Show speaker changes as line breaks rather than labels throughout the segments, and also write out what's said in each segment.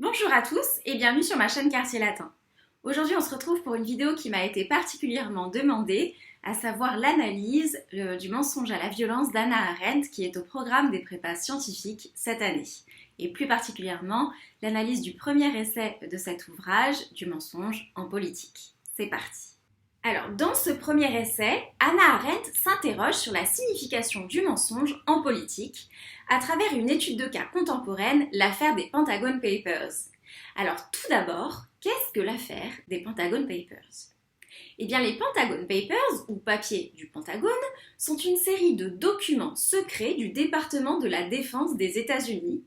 Bonjour à tous et bienvenue sur ma chaîne Quartier Latin. Aujourd'hui on se retrouve pour une vidéo qui m'a été particulièrement demandée, à savoir l'analyse du mensonge à la violence d'Hannah Arendt qui est au programme des prépas scientifiques cette année. Et plus particulièrement l'analyse du premier essai de cet ouvrage, du mensonge en politique. C'est parti. Alors, dans ce premier essai, Hannah Arendt s'interroge sur la signification du mensonge en politique à travers une étude de cas contemporaine, l'affaire des Pentagon Papers. Alors, tout d'abord, qu'est-ce que l'affaire des Pentagon Papers ? Eh bien, les Pentagon Papers, ou papiers du Pentagone, sont une série de documents secrets du département de la défense des États-Unis.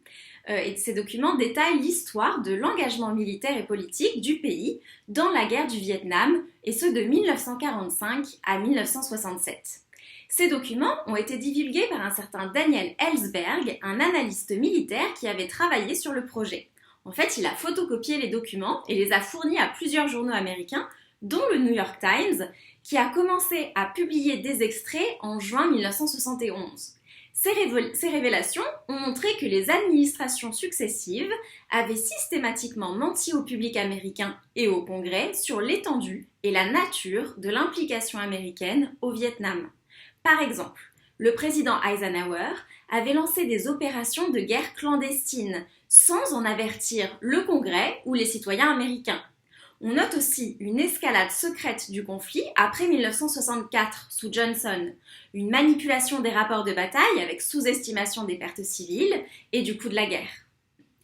Et ces documents détaillent l'histoire de l'engagement militaire et politique du pays dans la guerre du Vietnam, et ce de 1945 à 1967. Ces documents ont été divulgués par un certain Daniel Ellsberg, un analyste militaire qui avait travaillé sur le projet. En fait, il a photocopié les documents et les a fournis à plusieurs journaux américains, dont le New York Times, qui a commencé à publier des extraits en juin 1971. Ces révélations ont montré que les administrations successives avaient systématiquement menti au public américain et au Congrès sur l'étendue et la nature de l'implication américaine au Vietnam. Par exemple, le président Eisenhower avait lancé des opérations de guerre clandestines sans en avertir le Congrès ou les citoyens américains. On note aussi une escalade secrète du conflit après 1964 sous Johnson, une manipulation des rapports de bataille avec sous-estimation des pertes civiles et du coût de la guerre.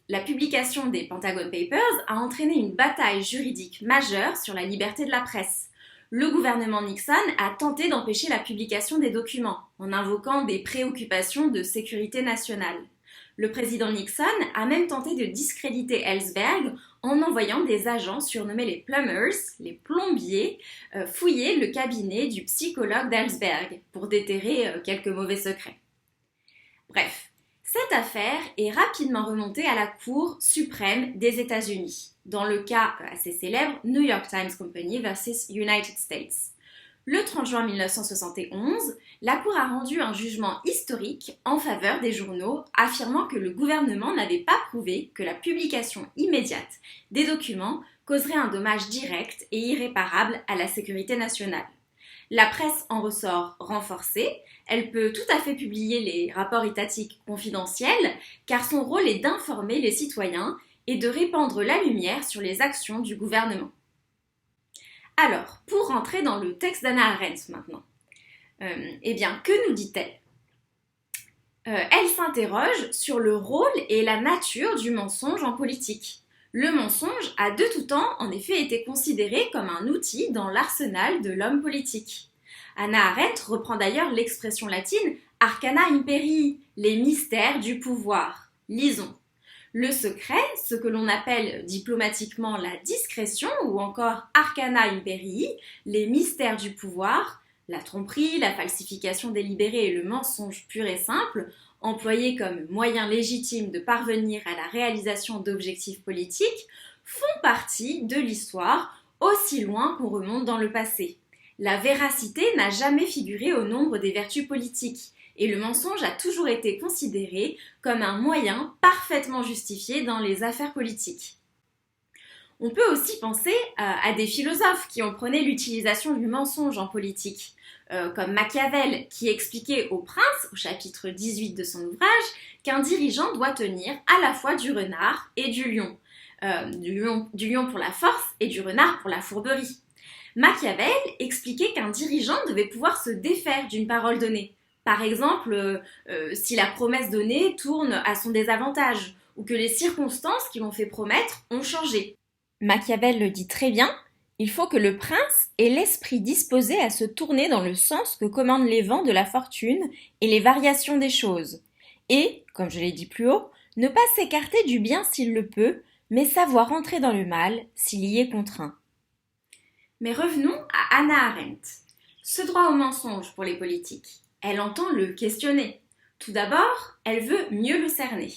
La publication des Pentagon Papers a entraîné une bataille juridique majeure sur la liberté de la presse. Le gouvernement Nixon a tenté d'empêcher la publication des documents en invoquant des préoccupations de sécurité nationale. Le président Nixon a même tenté de discréditer Ellsberg en envoyant des agents surnommés les plumbers, les plombiers, fouiller le cabinet du psychologue d'Ellsberg pour déterrer quelques mauvais secrets. Bref, cette affaire est rapidement remontée à la Cour suprême des États-Unis, dans le cas assez célèbre New York Times Company versus United States. Le 30 juin 1971, la Cour a rendu un jugement historique en faveur des journaux, affirmant que le gouvernement n'avait pas prouvé que la publication immédiate des documents causerait un dommage direct et irréparable à la sécurité nationale. La presse en ressort renforcée, elle peut tout à fait publier les rapports étatiques confidentiels, car son rôle est d'informer les citoyens et de répandre la lumière sur les actions du gouvernement. Alors, pour rentrer dans le texte d'Hannah Arendt maintenant, eh bien, que nous dit-elle ? Elle s'interroge sur le rôle et la nature du mensonge en politique. Le mensonge a de tout temps, en effet, été considéré comme un outil dans l'arsenal de l'homme politique. Hannah Arendt reprend d'ailleurs l'expression latine « arcana imperii », les mystères du pouvoir. Lisons. Le secret, ce que l'on appelle diplomatiquement la discrétion ou encore arcana imperii, les mystères du pouvoir, la tromperie, la falsification délibérée et le mensonge pur et simple, employés comme moyen légitime de parvenir à la réalisation d'objectifs politiques, font partie de l'histoire aussi loin qu'on remonte dans le passé. La véracité n'a jamais figuré au nombre des vertus politiques. Et le mensonge a toujours été considéré comme un moyen parfaitement justifié dans les affaires politiques. On peut aussi penser à des philosophes qui ont prôné l'utilisation du mensonge en politique, comme Machiavel qui expliquait au prince, au chapitre 18 de son ouvrage, qu'un dirigeant doit tenir à la fois du renard et du lion. Du lion pour la force et du renard pour la fourberie. Machiavel expliquait qu'un dirigeant devait pouvoir se défaire d'une parole donnée. Par exemple, si la promesse donnée tourne à son désavantage ou que les circonstances qui l'ont fait promettre ont changé. Machiavel le dit très bien, il faut que le prince ait l'esprit disposé à se tourner dans le sens que commandent les vents de la fortune et les variations des choses. Et, comme je l'ai dit plus haut, ne pas s'écarter du bien s'il le peut, mais savoir entrer dans le mal s'il y est contraint. Mais revenons à Hannah Arendt. Ce droit au mensonge pour les politiques. Elle entend le questionner. Tout d'abord, elle veut mieux le cerner.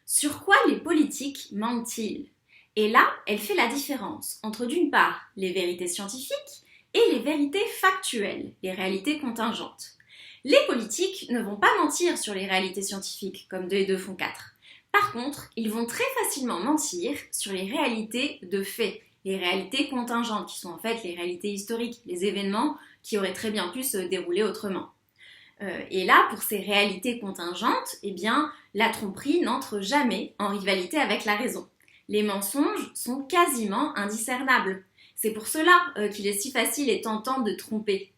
Sur quoi les politiques mentent-ils ? Et là, elle fait la différence entre d'une part les vérités scientifiques et les vérités factuelles, les réalités contingentes. Les politiques ne vont pas mentir sur les réalités scientifiques, comme 2 et 2 font 4, Par contre, ils vont très facilement mentir sur les réalités de fait, les réalités contingentes, qui sont en fait les réalités historiques, les événements qui auraient très bien pu se dérouler autrement. Et là, pour ces réalités contingentes, eh bien, la tromperie n'entre jamais en rivalité avec la raison. Les mensonges sont quasiment indiscernables. C'est pour cela qu'il est si facile et tentant de tromper.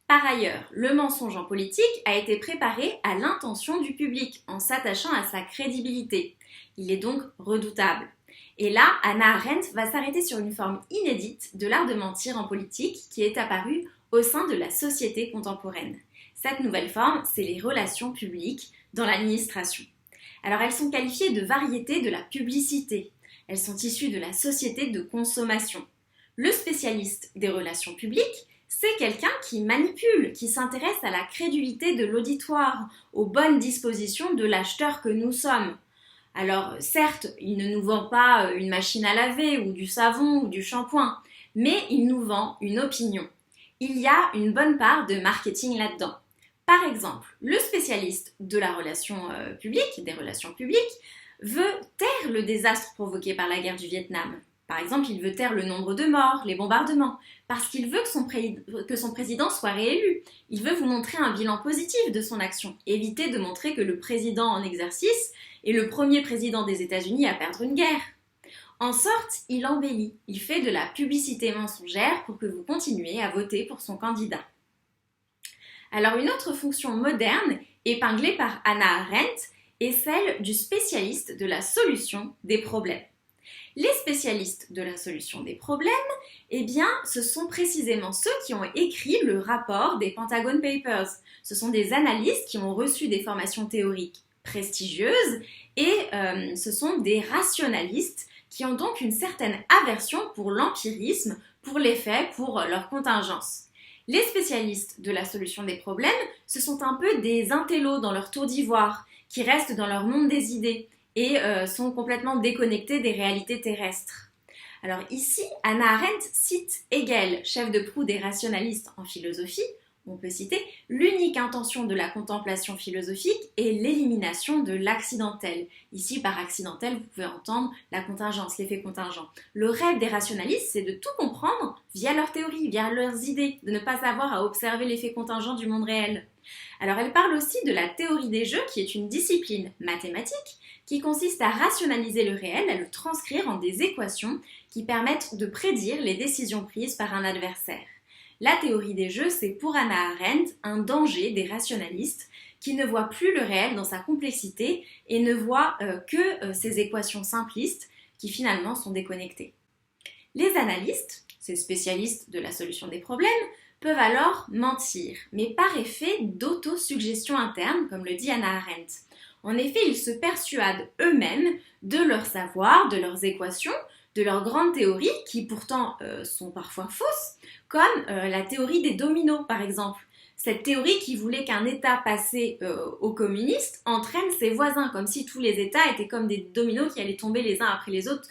Par ailleurs, le mensonge en politique a été préparé à l'intention du public en s'attachant à sa crédibilité. Il est donc redoutable. Et là, Hannah Arendt va s'arrêter sur une forme inédite de l'art de mentir en politique qui est apparue au sein de la société contemporaine. Cette nouvelle forme, c'est les relations publiques dans l'administration. Alors elles sont qualifiées de variété de la publicité. Elles sont issues de la société de consommation. Le spécialiste des relations publiques, c'est quelqu'un qui manipule, qui s'intéresse à la crédulité de l'auditoire, aux bonnes dispositions de l'acheteur que nous sommes. Alors certes, il ne nous vend pas une machine à laver ou du savon ou du shampoing, mais il nous vend une opinion. Il y a une bonne part de marketing là-dedans. Par exemple, le spécialiste de la relation publique, des relations publiques, veut taire le désastre provoqué par la guerre du Vietnam. Par exemple, il veut taire le nombre de morts, les bombardements, parce qu'il veut que son président soit réélu. Il veut vous montrer un bilan positif de son action, éviter de montrer que le président en exercice est le premier président des États-Unis à perdre une guerre. En sorte, il embellit, il fait de la publicité mensongère pour que vous continuiez à voter pour son candidat. Alors une autre fonction moderne, épinglée par Hannah Arendt, est celle du spécialiste de la solution des problèmes. Les spécialistes de la solution des problèmes, eh bien, ce sont précisément ceux qui ont écrit le rapport des Pentagon Papers. Ce sont des analystes qui ont reçu des formations théoriques prestigieuses et ce sont des rationalistes qui ont donc une certaine aversion pour l'empirisme, pour les faits, pour leur contingence. Les spécialistes de la solution des problèmes, ce sont un peu des intellos dans leur tour d'ivoire, qui restent dans leur monde des idées et sont complètement déconnectés des réalités terrestres. Alors ici, Hannah Arendt cite Hegel, chef de proue des rationalistes en philosophie. On peut citer « L'unique intention de la contemplation philosophique est l'élimination de l'accidentel ». Ici, par accidentel, vous pouvez entendre la contingence, l'effet contingent. Le rêve des rationalistes, c'est de tout comprendre via leurs théories, via leurs idées, de ne pas avoir à observer l'effet contingent du monde réel. Alors, elle parle aussi de la théorie des jeux, qui est une discipline mathématique, qui consiste à rationaliser le réel, à le transcrire en des équations qui permettent de prédire les décisions prises par un adversaire. La théorie des jeux, c'est pour Hannah Arendt un danger des rationalistes qui ne voient plus le réel dans sa complexité et ne voient que ces équations simplistes qui finalement sont déconnectées. Les analystes, ces spécialistes de la solution des problèmes, peuvent alors mentir, mais par effet d'autosuggestion interne, comme le dit Hannah Arendt. En effet, ils se persuadent eux-mêmes de leur savoir, de leurs équations, de leurs grandes théories, qui pourtant sont parfois fausses, comme la théorie des dominos, par exemple. Cette théorie qui voulait qu'un État passé aux communistes entraîne ses voisins, comme si tous les États étaient comme des dominos qui allaient tomber les uns après les autres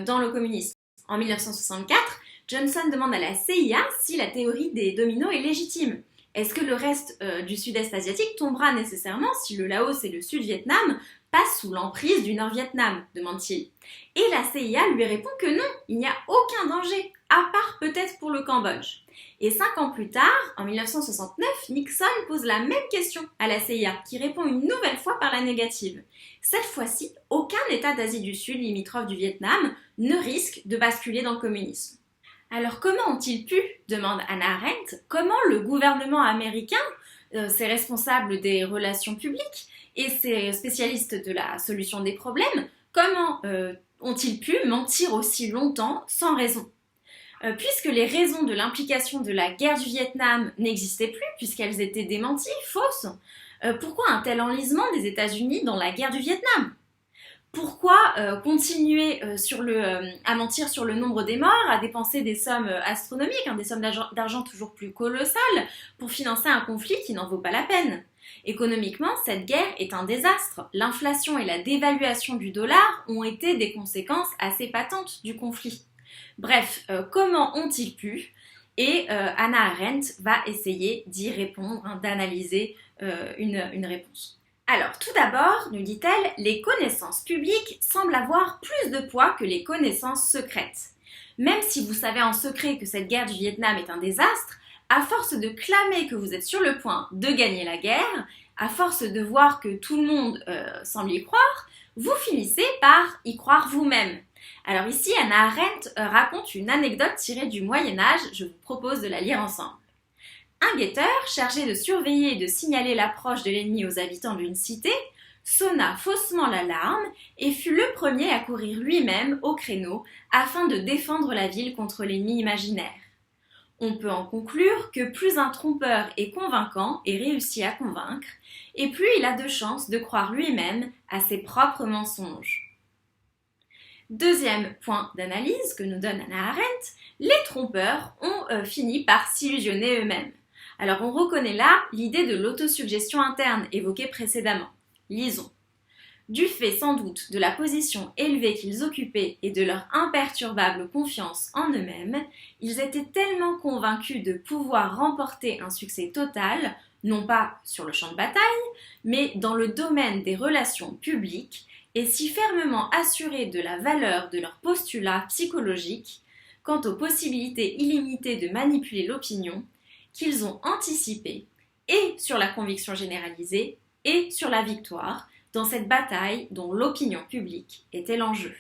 dans le communisme. En 1964, Johnson demande à la CIA si la théorie des dominos est légitime. Est-ce que le reste du sud-est asiatique tombera nécessairement si le Laos et le Sud-Vietnam passent sous l'emprise du Nord-Vietnam, demande-t-il. Et la CIA lui répond que non, il n'y a aucun danger, à part peut-être pour le Cambodge. Et 5 ans plus tard, en 1969, Nixon pose la même question à la CIA, qui répond une nouvelle fois par la négative. Cette fois-ci, aucun État d'Asie du Sud limitrophe du Vietnam ne risque de basculer dans le communisme. Alors comment ont-ils pu, demande Hannah Arendt, comment le gouvernement américain, ses responsables des relations publiques et ses spécialistes de la solution des problèmes, comment ont-ils pu mentir aussi longtemps sans raison ? Puisque les raisons de l'implication de la guerre du Vietnam n'existaient plus, puisqu'elles étaient démenties, fausses, pourquoi un tel enlisement des États-Unis dans la guerre du Vietnam ? Pourquoi continuer à mentir sur le nombre des morts, à dépenser des sommes astronomiques, des sommes d'argent toujours plus colossales, pour financer un conflit qui n'en vaut pas la peine ? Économiquement, cette guerre est un désastre. L'inflation et la dévaluation du dollar ont été des conséquences assez patentes du conflit. Bref, comment ont-ils pu ? Et Hannah Arendt va essayer d'y répondre, d'analyser une réponse. Alors, tout d'abord, nous dit-elle, les connaissances publiques semblent avoir plus de poids que les connaissances secrètes. Même si vous savez en secret que cette guerre du Vietnam est un désastre, à force de clamer que vous êtes sur le point de gagner la guerre, à force de voir que tout le monde semble y croire, vous finissez par y croire vous-même. Alors ici, Hannah Arendt raconte une anecdote tirée du Moyen-Âge, je vous propose de la lire ensemble. Un guetteur, chargé de surveiller et de signaler l'approche de l'ennemi aux habitants d'une cité, sonna faussement l'alarme et fut le premier à courir lui-même au créneau afin de défendre la ville contre l'ennemi imaginaire. On peut en conclure que plus un trompeur est convaincant et réussit à convaincre, et plus il a de chances de croire lui-même à ses propres mensonges. Deuxième point d'analyse que nous donne Hannah Arendt, les trompeurs ont fini par s'illusionner eux-mêmes. Alors on reconnaît là l'idée de l'autosuggestion interne évoquée précédemment. Lisons. Du fait sans doute de la position élevée qu'ils occupaient et de leur imperturbable confiance en eux-mêmes, ils étaient tellement convaincus de pouvoir remporter un succès total, non pas sur le champ de bataille, mais dans le domaine des relations publiques, et si fermement assurés de la valeur de leurs postulats psychologiques, quant aux possibilités illimitées de manipuler l'opinion, qu'ils ont anticipé, et sur la conviction généralisée, et sur la victoire, dans cette bataille dont l'opinion publique était l'enjeu.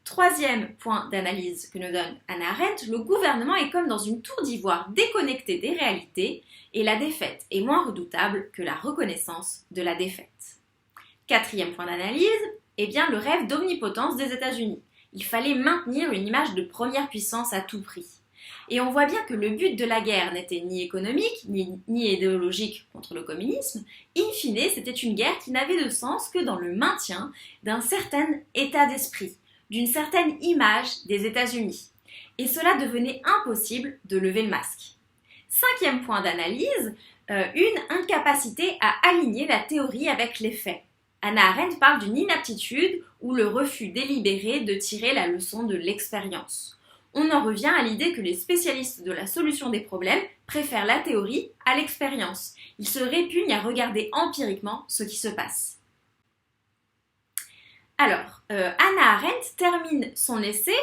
Troisième point d'analyse que nous donne Hannah Arendt, le gouvernement est comme dans une tour d'ivoire déconnectée des réalités et la défaite est moins redoutable que la reconnaissance de la défaite. Quatrième point d'analyse, le rêve d'omnipotence des États-Unis. Il fallait maintenir une image de première puissance à tout prix. Et on voit bien que le but de la guerre n'était ni économique, ni idéologique contre le communisme. In fine, c'était une guerre qui n'avait de sens que dans le maintien d'un certain état d'esprit, d'une certaine image des États-Unis. Et cela devenait impossible de lever le masque. Cinquième point d'analyse, une incapacité à aligner la théorie avec les faits. Hannah Arendt parle d'une inaptitude ou le refus délibéré de tirer la leçon de l'expérience. On en revient à l'idée que les spécialistes de la solution des problèmes préfèrent la théorie à l'expérience. Ils se répugnent à regarder empiriquement ce qui se passe. Alors, Hannah Arendt termine son essai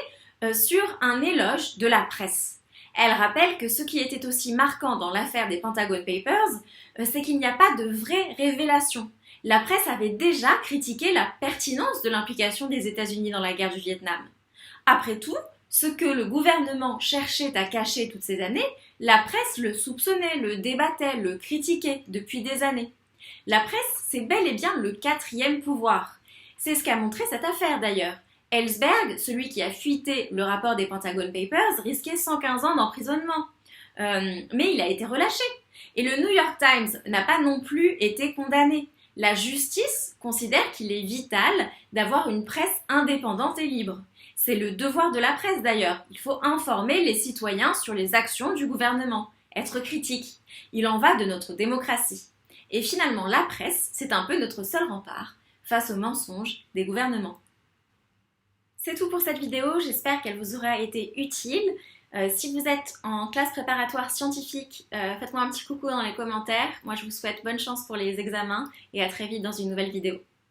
sur un éloge de la presse. Elle rappelle que ce qui était aussi marquant dans l'affaire des Pentagon Papers, c'est qu'il n'y a pas de vraie révélation. La presse avait déjà critiqué la pertinence de l'implication des États-Unis dans la guerre du Vietnam. Après tout, ce que le gouvernement cherchait à cacher toutes ces années, la presse le soupçonnait, le débattait, le critiquait depuis des années. La presse, c'est bel et bien le quatrième pouvoir. C'est ce qu'a montré cette affaire d'ailleurs. Ellsberg, celui qui a fuité le rapport des Pentagon Papers, risquait 115 ans d'emprisonnement. Mais il a été relâché. Et le New York Times n'a pas non plus été condamné. La justice considère qu'il est vital d'avoir une presse indépendante et libre. C'est le devoir de la presse d'ailleurs. Il faut informer les citoyens sur les actions du gouvernement, être critique. Il en va de notre démocratie. Et finalement, la presse, c'est un peu notre seul rempart face aux mensonges des gouvernements. C'est tout pour cette vidéo, j'espère qu'elle vous aura été utile. Si vous êtes en classe préparatoire scientifique, faites-moi un petit coucou dans les commentaires. Moi, je vous souhaite bonne chance pour les examens et à très vite dans une nouvelle vidéo.